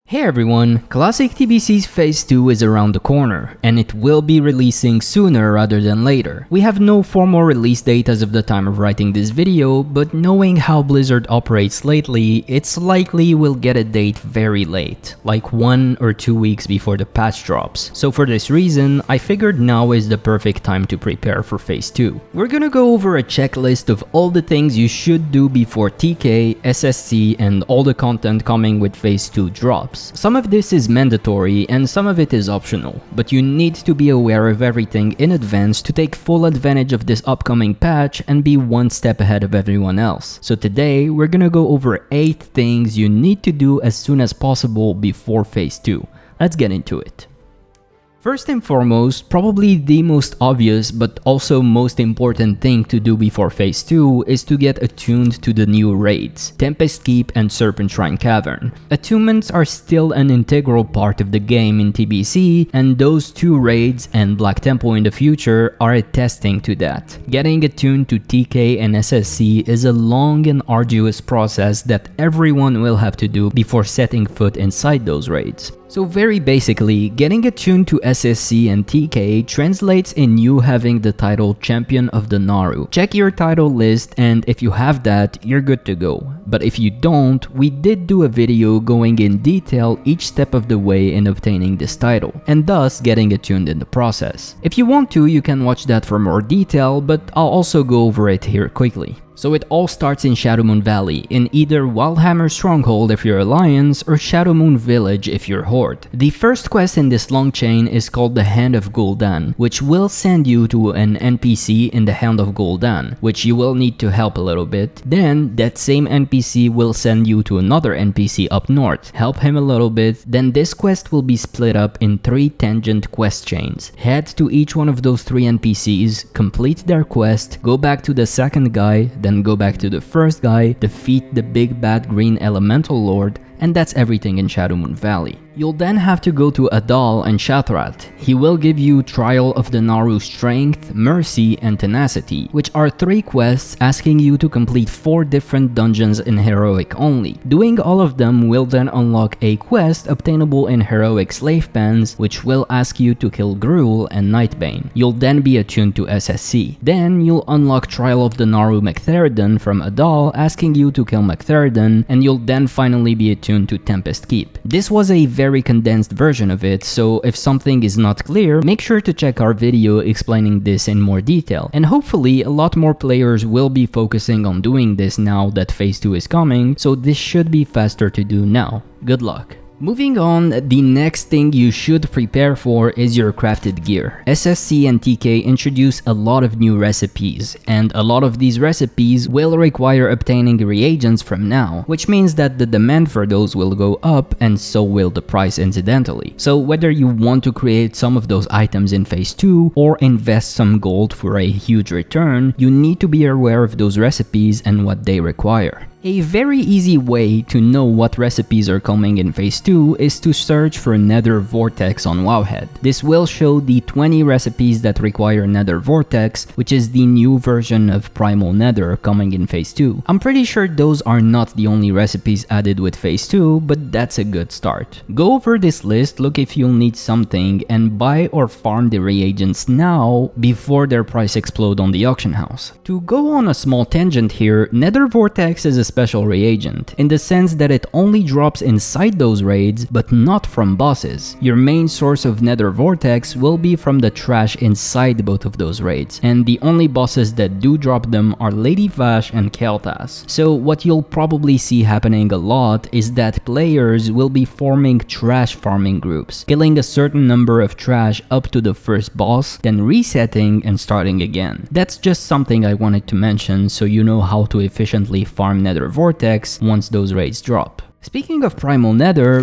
Hey everyone, Classic TBC's Phase 2 is around the corner, and it will be releasing sooner rather than later. We have no formal release date as of the time of writing this video, but knowing how Blizzard operates lately, it's likely we'll get a date very late, like 1 or 2 weeks before the patch drops. So for this reason, I figured now is the perfect time to prepare for Phase 2. We're gonna go over a checklist of all the things you should do before TK, SSC, and all the content coming with Phase 2 drops. Some of this is mandatory and some of it is optional, but you need to be aware of everything in advance to take full advantage of this upcoming patch and be one step ahead of everyone else. So today, we're gonna go over 8 things you need to do as soon as possible before Phase 2. Let's get into it. First and foremost, probably the most obvious but also most important thing to do before Phase 2 is to get attuned to the new raids, Tempest Keep and Serpentshrine Cavern. Attunements are still an integral part of the game in TBC, and those 2 raids and Black Temple in the future are attesting to that. Getting attuned to TK and SSC is a long and arduous process that everyone will have to do before setting foot inside those raids. So very basically, getting attuned to SSC and TK translates in you having the title Champion of the Naru. Check your title list, and if you have that, you're good to go. But if you don't, we did do a video going in detail each step of the way in obtaining this title, and thus getting attuned in the process. If you want to, you can watch that for more detail, but I'll also go over it here quickly. So it all starts in Shadowmoon Valley, in either Wildhammer Stronghold if you're Alliance, or Shadowmoon Village if you're Horde. The first quest in this long chain is called the Hand of Gul'dan, which will send you to an NPC in the Hand of Gul'dan, which you will need to help a little bit. Then, that same NPC will send you to another NPC up north, help him a little bit. Then this quest will be split up in 3 tangent quest chains. Head to each one of those 3 NPCs, complete their quest, go back to the second guy, then go back to the first guy, defeat the big bad green elemental lord, and that's everything in Shadowmoon Valley. You'll then have to go to Adal and Shathrat. He will give you Trial of the Naru Strength, Mercy, and Tenacity, which are 3 quests asking you to complete 4 different dungeons in Heroic only. Doing all of them will then unlock a quest obtainable in Heroic Slave Pens, which will ask you to kill Gruul and Nightbane. You'll then be attuned to SSC. Then you'll unlock Trial of the Naru McTheridan from Adal, asking you to kill McTheridan, and you'll then finally be attuned to Tempest Keep. This was a very condensed version of it, so if something is not clear, make sure to check our video explaining this in more detail. And hopefully a lot more players will be focusing on doing this now that Phase 2 is coming, so this should be faster to do now. Good luck. Moving on, the next thing you should prepare for is your crafted gear. SSC and TK introduce a lot of new recipes, and a lot of these recipes will require obtaining reagents from now, which means that the demand for those will go up, and so will the price incidentally. So whether you want to create some of those items in Phase 2 or invest some gold for a huge return, you need to be aware of those recipes and what they require. A very easy way to know what recipes are coming in Phase 2 is to search for Nether Vortex on Wowhead. This will show the 20 recipes that require Nether Vortex, which is the new version of Primal Nether coming in Phase 2. I'm pretty sure those are not the only recipes added with Phase 2, but that's a good start. Go over this list, look if you'll need something, and buy or farm the reagents now before their price explode on the auction house. To go on a small tangent here, Nether Vortex is a special reagent, in the sense that it only drops inside those raids, but not from bosses. Your main source of Nether Vortex will be from the trash inside both of those raids, and the only bosses that do drop them are Lady Vash and Kel'Thas. So what you'll probably see happening a lot is that players will be forming trash farming groups, killing a certain number of trash up to the first boss, then resetting and starting again. That's just something I wanted to mention so you know how to efficiently farm Nether Vortex once those raids drop. Speaking of Primal Nether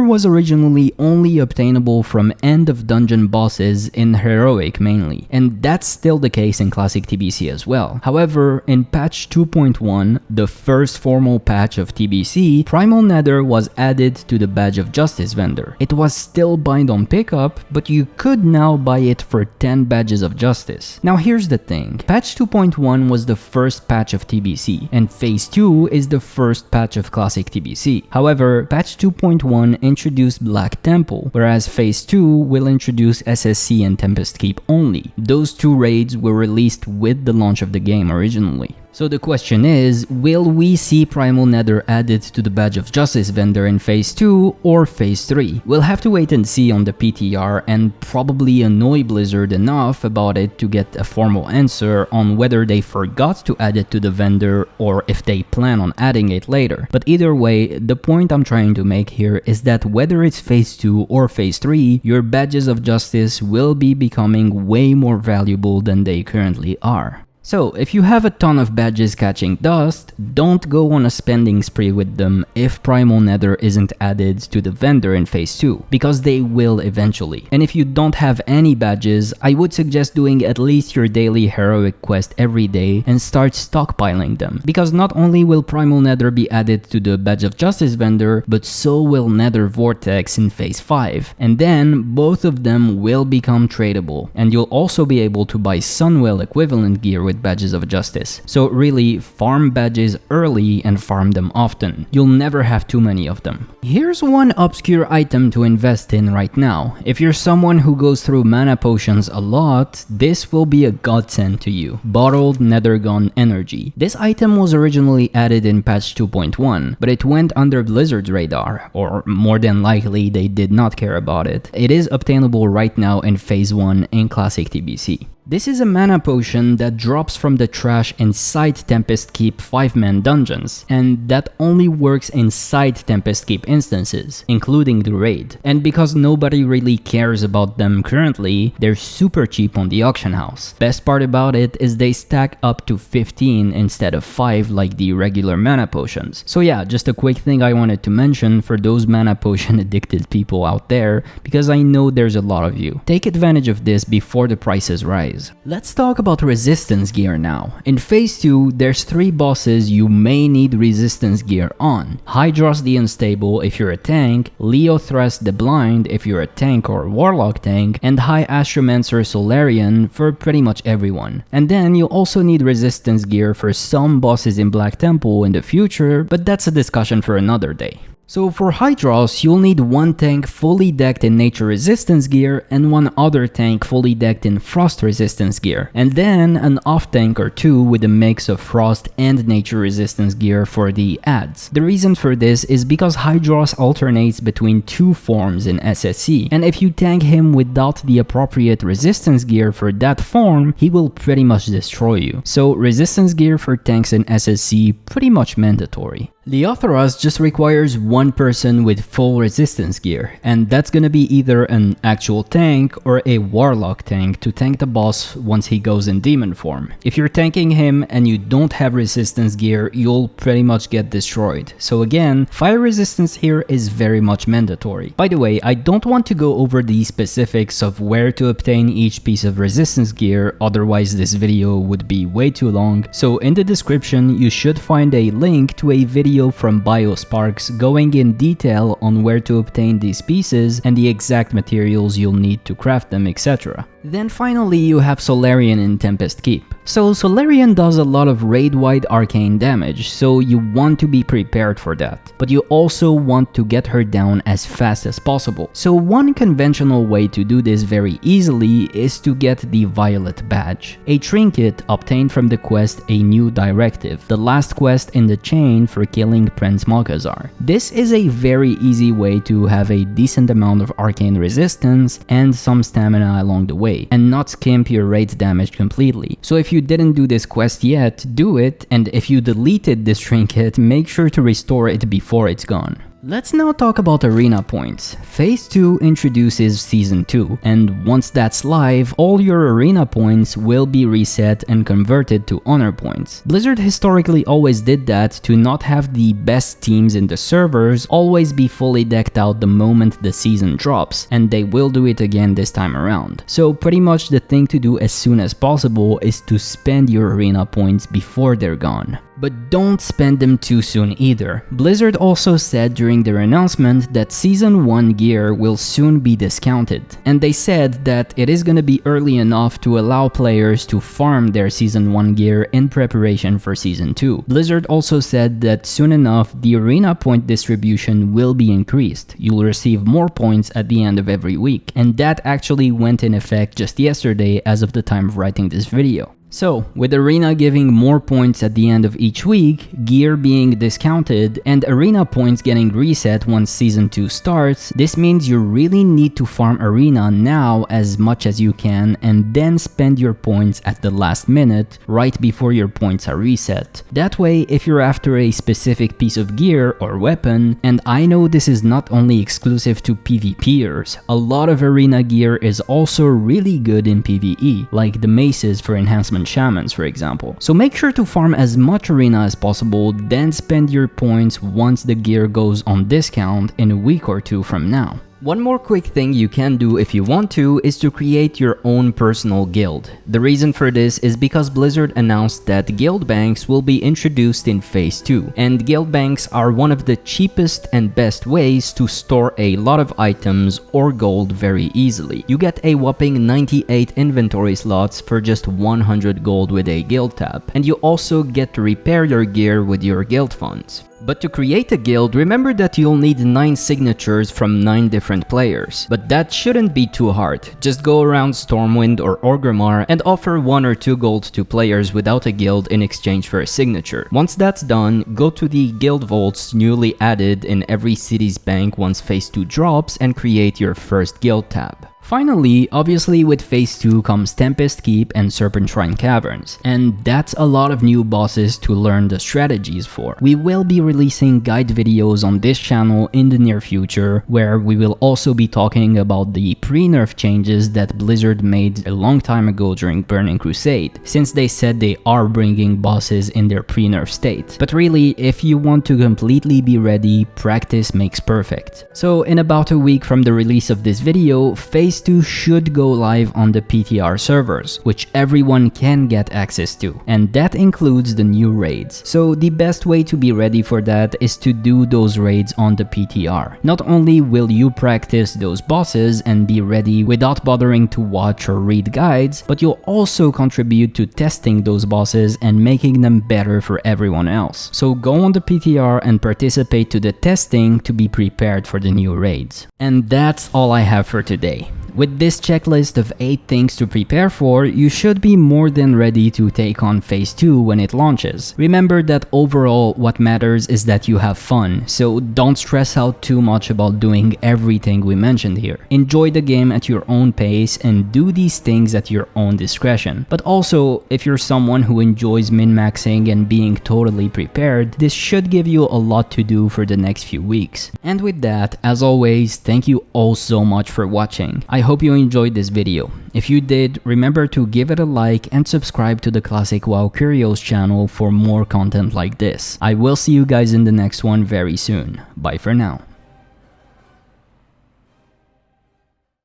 was originally only obtainable from end of dungeon bosses in Heroic mainly, and that's still the case in Classic TBC as well. However, in patch 2.1, the first formal patch of TBC, Primal Nether was added to the Badge of Justice vendor. It was still bind on pickup, but you could now buy it for 10 Badges of Justice. Now here's the thing, patch 2.1 was the first patch of TBC, and Phase 2 is the first patch of Classic TBC. TBC. However, patch 2.1 introduced Black Temple, whereas Phase 2 will introduce SSC and Tempest Keep only. Those two raids were released with the launch of the game originally. So the question is, will we see Primal Nether added to the Badge of Justice vendor in Phase 2 or Phase 3? We'll have to wait and see on the PTR and probably annoy Blizzard enough about it to get a formal answer on whether they forgot to add it to the vendor or if they plan on adding it later. But either way, the point I'm trying to make here is that whether it's Phase 2 or Phase 3, your Badges of Justice will be becoming way more valuable than they currently are. So, if you have a ton of badges catching dust, don't go on a spending spree with them if Primal Nether isn't added to the vendor in Phase 2, because they will eventually. And if you don't have any badges, I would suggest doing at least your daily heroic quest every day and start stockpiling them, because not only will Primal Nether be added to the Badge of Justice vendor, but so will Nether Vortex in Phase 5. And then, both of them will become tradable, and you'll also be able to buy Sunwell equivalent gear with Badges of Justice. So really, farm badges early and farm them often. You'll never have too many of them. Here's one obscure item to invest in right now. If you're someone who goes through mana potions a lot, this will be a godsend to you. Bottled Nethergon Energy. This item was originally added in patch 2.1, but it went under Blizzard's radar, or more than likely they did not care about it. It is obtainable right now in Phase 1 in Classic TBC. This is a mana potion that drops from the trash inside Tempest Keep 5-man dungeons, and that only works inside Tempest Keep instances, including the raid. And because nobody really cares about them currently, they're super cheap on the auction house. Best part about it is they stack up to 15 instead of 5 like the regular mana potions. So yeah, just a quick thing I wanted to mention for those mana potion addicted people out there, because I know there's a lot of you. Take advantage of this before the prices rise. Let's talk about resistance gear now. In Phase 2, there's 3 bosses you may need resistance gear on. Hydros the Unstable if you're a tank, Leothras the Blind if you're a tank or warlock tank, and High Astromancer Solarian for pretty much everyone. And then you also need resistance gear for some bosses in Black Temple in the future, but that's a discussion for another day. So for Hydros, you'll need one tank fully decked in nature resistance gear and one other tank fully decked in frost resistance gear, and then an off tank or two with a mix of frost and nature resistance gear for the adds. The reason for this is because Hydros alternates between 2 forms in SSC, and if you tank him without the appropriate resistance gear for that form, he will pretty much destroy you. So resistance gear for tanks in SSC pretty much mandatory. Leothras just requires one person with full resistance gear, and that's gonna be either an actual tank or a warlock tank to tank the boss once he goes in demon form. If you're tanking him and you don't have resistance gear, you'll pretty much get destroyed. So again, fire resistance here is very much mandatory. By the way, I don't want to go over the specifics of where to obtain each piece of resistance gear, otherwise this video would be way too long. So in the description, you should find a link to a video from BioSparks going in detail on where to obtain these pieces and the exact materials you'll need to craft them, etc. Then finally you have Solarian in Tempest Keep. So Solarian does a lot of raid-wide arcane damage, so you want to be prepared for that. But you also want to get her down as fast as possible. So one conventional way to do this very easily is to get the Violet Badge, a trinket obtained from the quest A New Directive, the last quest in the chain for killing Prince Malkazar. This is a very easy way to have a decent amount of arcane resistance and some stamina along the way, and not skimp your raid damage completely. So if you didn't do this quest yet, do it, and if you deleted this trinket, make sure to restore it before it's gone. Let's now talk about arena points. Phase 2 introduces Season 2, and once that's live, all your arena points will be reset and converted to honor points. Blizzard historically always did that to not have the best teams in the servers always be fully decked out the moment the season drops, and they will do it again this time around. So pretty much the thing to do as soon as possible is to spend your arena points before they're gone. But don't spend them too soon either. Blizzard also said during their announcement that Season 1 gear will soon be discounted, and they said that it is gonna be early enough to allow players to farm their Season 1 gear in preparation for Season 2. Blizzard also said that soon enough the arena point distribution will be increased. You'll receive more points at the end of every week, and that actually went in effect just yesterday as of the time of writing this video. So, with Arena giving more points at the end of each week, gear being discounted, and Arena points getting reset once Season 2 starts, this means you really need to farm Arena now as much as you can and then spend your points at the last minute, right before your points are reset. That way, if you're after a specific piece of gear or weapon, and I know this is not only exclusive to PvPers, a lot of Arena gear is also really good in PvE, like the maces for enhancement shamans, for example. So make sure to farm as much arena as possible, then spend your points once the gear goes on discount in a week or two from now. One more quick thing you can do if you want to is to create your own personal guild. The reason for this is because Blizzard announced that guild banks will be introduced in Phase 2, and guild banks are one of the cheapest and best ways to store a lot of items or gold very easily. You get a whopping 98 inventory slots for just 100 gold with a guild tab, and you also get to repair your gear with your guild funds. But to create a guild, remember that you'll need 9 signatures from 9 different players. But that shouldn't be too hard. Just go around Stormwind or Orgrimmar and offer 1 or 2 gold to players without a guild in exchange for a signature. Once that's done, go to the guild vaults newly added in every city's bank once Phase 2 drops and create your first guild tab. Finally, obviously with Phase 2 comes Tempest Keep and Serpentshrine Caverns, and that's a lot of new bosses to learn the strategies for. We will be releasing guide videos on this channel in the near future, where we will also be talking about the pre-nerf changes that Blizzard made a long time ago during Burning Crusade, since they said they are bringing bosses in their pre-nerf state. But really, if you want to completely be ready, practice makes perfect. So in about a week from the release of this video, Phase 2 should go live on the PTR servers, which everyone can get access to, and that includes the new raids. So the best way to be ready for that is to do those raids on the PTR. Not only will you practice those bosses and be ready without bothering to watch or read guides, but you'll also contribute to testing those bosses and making them better for everyone else. So go on the PTR and participate to the testing to be prepared for the new raids. And that's all I have for today. With this checklist of 8 things to prepare for, you should be more than ready to take on Phase 2 when it launches. Remember that overall what matters is that you have fun, so don't stress out too much about doing everything we mentioned here. Enjoy the game at your own pace and do these things at your own discretion. But also, if you're someone who enjoys min-maxing and being totally prepared, this should give you a lot to do for the next few weeks. And with that, as always, thank you all so much for watching. I hope you enjoyed this video. If you did, remember to give it a like and subscribe to the Classic WoW Curios channel for more content like this. I will see you guys in the next one very soon. Bye for now.